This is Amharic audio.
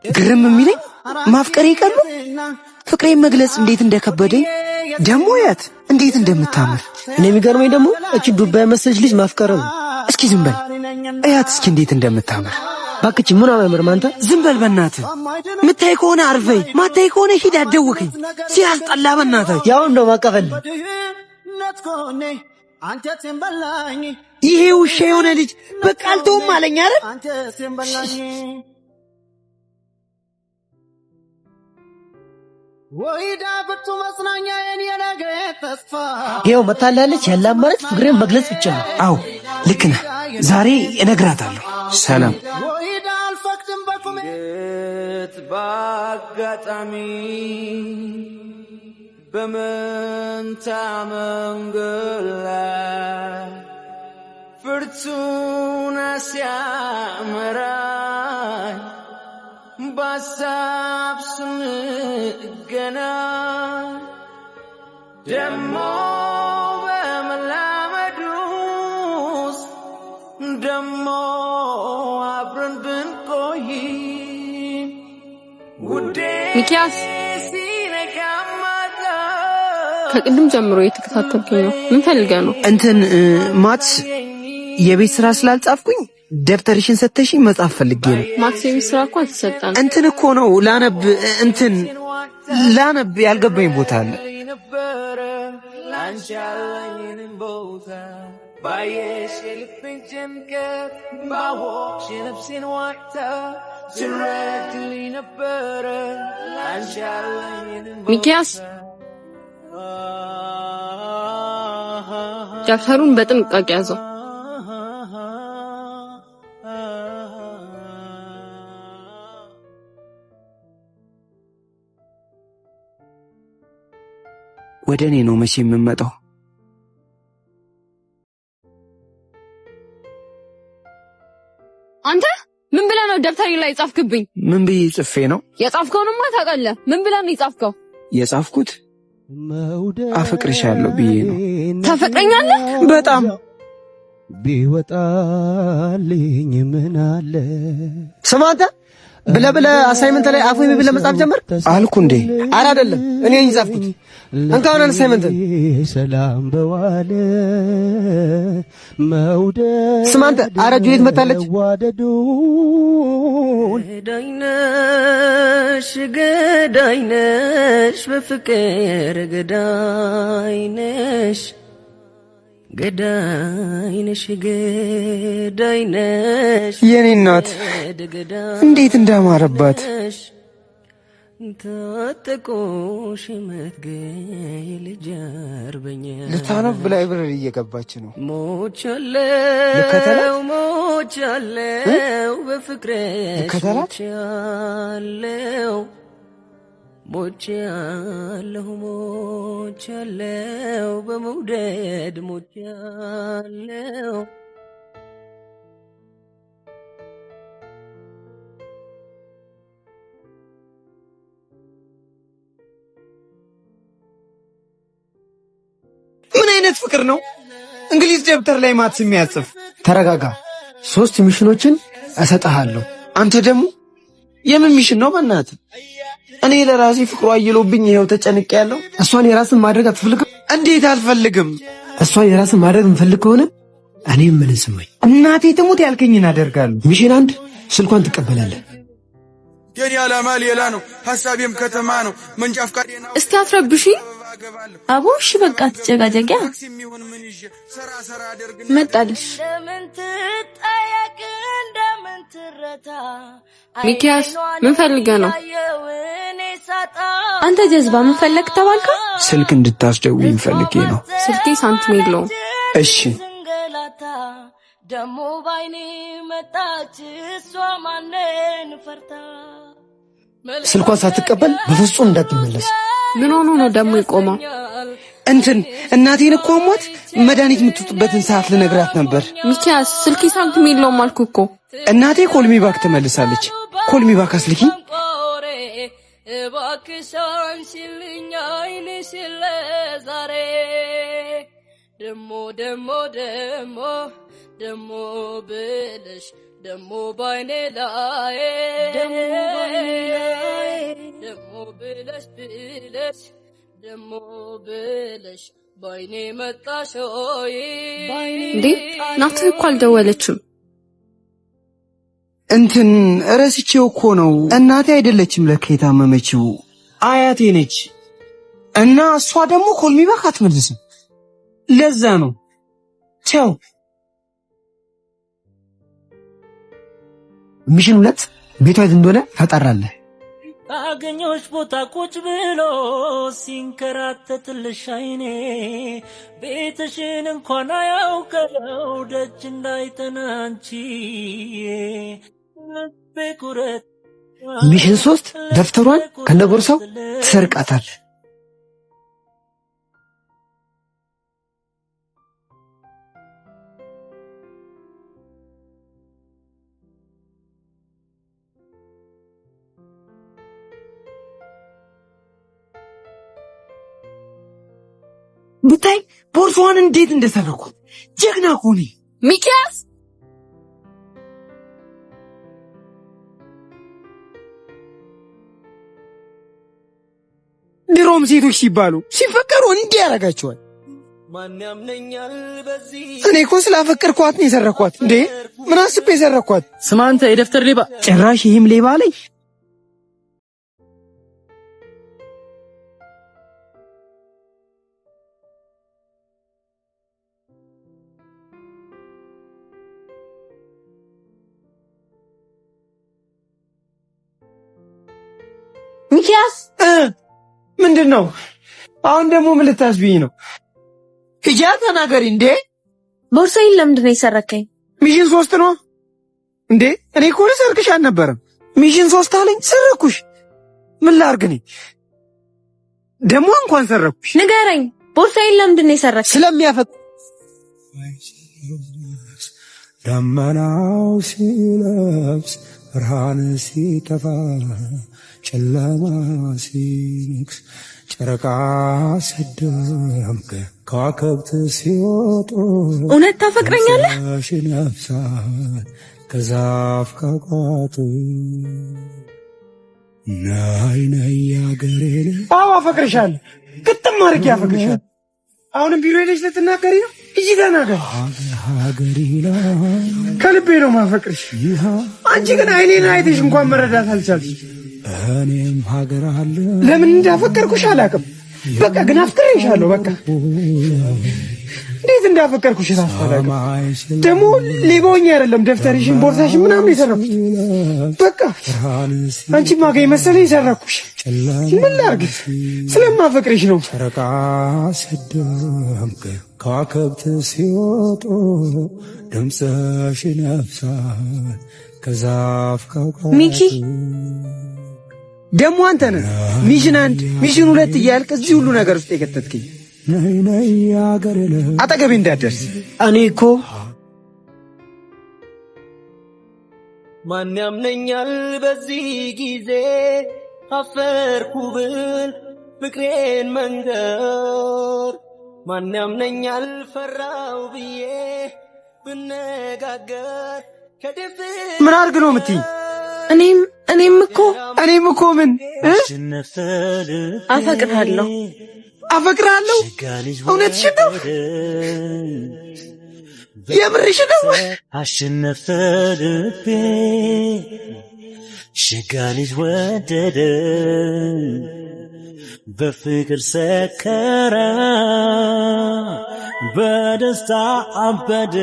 ግርም የሚለኝ ማፍቀሬ ቀሉ ፍቅሬን መግለጽ እንዴት እንደከበደኝ ደሞ ያት እንዴት እንደምታምር እኔ የሚገርመኝ ደግሞ እቺ ዱባይ መሰለች ልጅ ማፍቀር ነው። እስኪ ዝም በል እያት እስኪ እንዴት እንደምታምር ባክቺ ምን አማምር ማንተ ዝም በል በእናትህ ምታይ ከሆነ አርፈይ ማታይ ከሆነ ሂድ አደውከኝ ሲያስጠላ በእናትህ ያው እንደው ማቀፈል ይሄ ውሻ የሆነ ልጅ በቃልተውም አለኝ አይደል ወይዳ ብርቱ መጽናኛ የኔ ተስፋ ይሄው መታላለች ያላማረች ፍቅሬን መግለጽ ብቻ ነው። አው ልክ ነህ ዛሬ እነግራታለሁ ሰላም ወይዳ አልፈቅድም በቁሜ ባጋጣሚ በመንታ መንገድ ላይ ፍርቱና ሲያመራኝ በሀሳብ ስንገናኝ ደሞ በመላመድ ውስጥ ደሞ አብረን ብንቆይ ውዴ ሚኪያስ ከቅድም ጀምሮ እየተከታተልኩኝ ነው። ምን ፈልገህ ነው? እንትን ማትስ የቤት ስራ ስላልጻፍኩኝ ደብተርሽን ሰተሽኝ መጻፍ ፈልጌ ነው። ማትስ የቤት ስራ እኮ አልተሰጠንም። እንትን እኮ ነው ላነብ ያልገባኝ ቦታ አለ። ሚኪያስ ደብተሩን በጥንቃቄ ያዘው። ወደኔ ነው መቼ የምመጣው? አንተ ምን ብለህ ነው ደብተሪ ላይ ጻፍክብኝ? ምን ብዬ ጽፌ ነው? የጻፍከውንማ ታውቃለህ። ምን ብለህ ነው የጻፍከው? የጻፍኩት አፈቅርሻለሁ ብዬ ነው። ታፈቅረኛለህ? በጣም ቢወጣልኝ ምን አለ ስማንተ ብለ አሳይመንት ላይ አፉ የሚብለ መጻፍ ጀመር አልኩ እንዴ? አረ አይደለም እኔ ነኝ ጻፍኩት። እንካውን አሳይመንት ሰላም በዋለ መውደ ስማንተ አረ ጁሊት መጣለች። ገዳይነሽ በፍቅር ገዳይነሽ ገዳይነሽ የኔ እናት እንዴት እንዳማረባት ታጠቆሽ መትገይ ልጀርበኛ ልታነብ ላይብረሪ እየገባች ነው። ሞቻለው በፍቅርሽ ሞቻለው በመውደድ ሞቻለው ምን አይነት ፍቅር ነው? እንግሊዝ ደብተር ላይ ማትስ የሚያጽፍ። ተረጋጋ። 3 ሚሽኖችን እሰጥሃለሁ። አንተ ደግሞ የምን ሚሽን ነው? በእናትህ እኔ ለራሴ ፍቅሩ አይሎብኝ ይሄው ተጨንቄያለሁ። እሷን የራስን ማድረግ አትፈልግም? እንዴት አልፈልግም? እሷን የራስን ማድረግ እንፈልግ ከሆነ እኔም ምን ስመኝ እናቴ ትሙት ያልከኝን አደርጋለሁ። ሚሽን 1 ስልኳን ትቀበላለህ። የኔ ዓላማ ሌላ ነው፣ ሐሳቤም ከተማ ነው። መንጃ ፍቃዴና እስቲ አትረብሺ አቦሽ በቃ ተጨጋጀጊያ መጣልሽ። ሚኪያስ ምን ፈልገህ ነው? አንተ ጀዝባ ምን ፈለክ ተባልካ? ስልክ እንድታስደውይኝ ፈልጌ ነው። ስልኬ ሳንቲም የለውም። እሺ ደሞ ባይኔ መጣች እሷ ማንን ፈርታ ስልኳን ሳትቀበል በፍጹም እንዳትመለስ። ምን ሆኖ ነው ደሞ የቆመው? እንትን እናቴን እኮ አሟት መድኃኒት የምትውጥበትን ሰዓት ልነግራት ነበር። ሚኪያስ ስልኬ ሳንቲም የለውም አልኩ እኮ። እናቴ ኮልሚ ባክ ትመልሳለች። ኮልሚ ባክ አስልኪ። እባክሽን ሲልኛ አይንሽ ለዛሬ ደሞ ብለሽ ደሞ ባይኔ ላይ ደሞ ብለሽ ደሞ ብለሽ ባይኔ መጣሽ ሆይ እንዴ ናትህ እኮ አልደወለችም እንትን ረስቼው እኮ ነው እናቴ አይደለችም ለካ የታመመችው አያቴ ነች እና እሷ ደግሞ ኮልሚ ባክ አትመልስም ለዛ ነው ቻው ሚሽን 2 ቤቷ የት እንደሆነ ፈጠራለህ አገኘሽ ቦታ ቁጭ ብሎ ሲንከራተትልሽ አይኔ ቤትሽን እንኳን አያውቀው ደጅ እንዳይጠናንቺ በኩረት ሚሽን 3 ደፍተሯን ከነጎርሳው ትሰርቃታል ብታይ ቦርሷን እንዴት እንደሰረኩት ጀግና ኮኒ ሚኪያስ ድሮም ሴቶች ሲባሉ ሲፈቀሩ እንዲህ ያረጋቸዋል ማን ያምነኛል በዚህ እኔ እኮ ስላፈቀርኳት ነው የሰረኳት እንዴ ምን አስቤ የሰረኳት ስማ አንተ የደፍተር ሌባ ጭራሽ ይሄም ሌባ ላይ ሚኪያስ ምንድነው አሁን ደግሞ ምን ልታስቢኝ ነው ሂጂ ተናገሪ እንዴ ቦርሳዬን ለምንድን ነው የሰረከኝ ሚሽን 3 ነው እንዴ እኔ እኮ ልሰርቅሽ አልነበረም ሚሽን 3 አለኝ ሰረኩሽ ምን ላርግ ነኝ ደግሞ እንኳን ሰረኩሽ ንገረኝ ቦርሳዬን ለምንድን ነው የሰረከኝ ስለሚያፈጥ ደመናው ሲለብስ ብርሃን ሲጠፋ ጨለማ ሲነግስ ጨረቃ ሲደምቅ ከዋክብት ሲወጡ እውነት ታፈቅረኛለህ ሽነፍሳት ከዛፍ ከቋጡ ናይ ያገሬ አዎ አፈቅርሻለሁ ግጥም አድርጌ አፈቅርሻለሁ አሁንም ቢሮ ሄደሽ ልትናገሪ ነው እጂ ተናገሪ ሀገሪላ ከልቤ ነው ማፈቅርሽ አንቺ ግን አይኔን አይተሽ እንኳን መረዳት አልቻልሽ እኔም ሀገር አለ ለምን እንዳፈቀርኩሽ አላውቅም በቃ ግን አፍቅሬሻለሁ በቃ እንዴት እንዳፈቀርኩሽ ታስፈልግ ደግሞ ሊቦኝ አይደለም ደፍተርሽን ቦርሳሽን ምናምን የሰረኩት በቃ አንቺ ማገኝ መሰለኝ ሰረኩሽ ምን ላድርግ ስለማፈቅርሽ ነው ጨረቃ ሲደምቅ ከዋክብት ሲወጡ ድምፅሽ ይነፍሳል ከዛፍ ከቋጡ ሚኪ ደሞ አንተ ነህ ሚሽን 1 ሚሽን 2 እያልክ እዚህ ሁሉ ነገር ውስጥ የከተትከኝ ናይ ያገሬ አጠገቤ እንዳትደርስ እኔ እኮ ማን ያምነኛል በዚህ ጊዜ አፈርኩ ብል ፍቅሬን መንገር ማን ያምነኛል ፈራው ብዬ ብነጋገር ከደፍ ምን አድርግ ነው የምትይኝ እኔም እኮ ምን አፈቅርሃለሁ እውነትሽን ነው የምርሽን ነው አሸነፈ ልቤ ሸጋሊት ወደደ በፍቅር ሰከረ በደስታ አበደ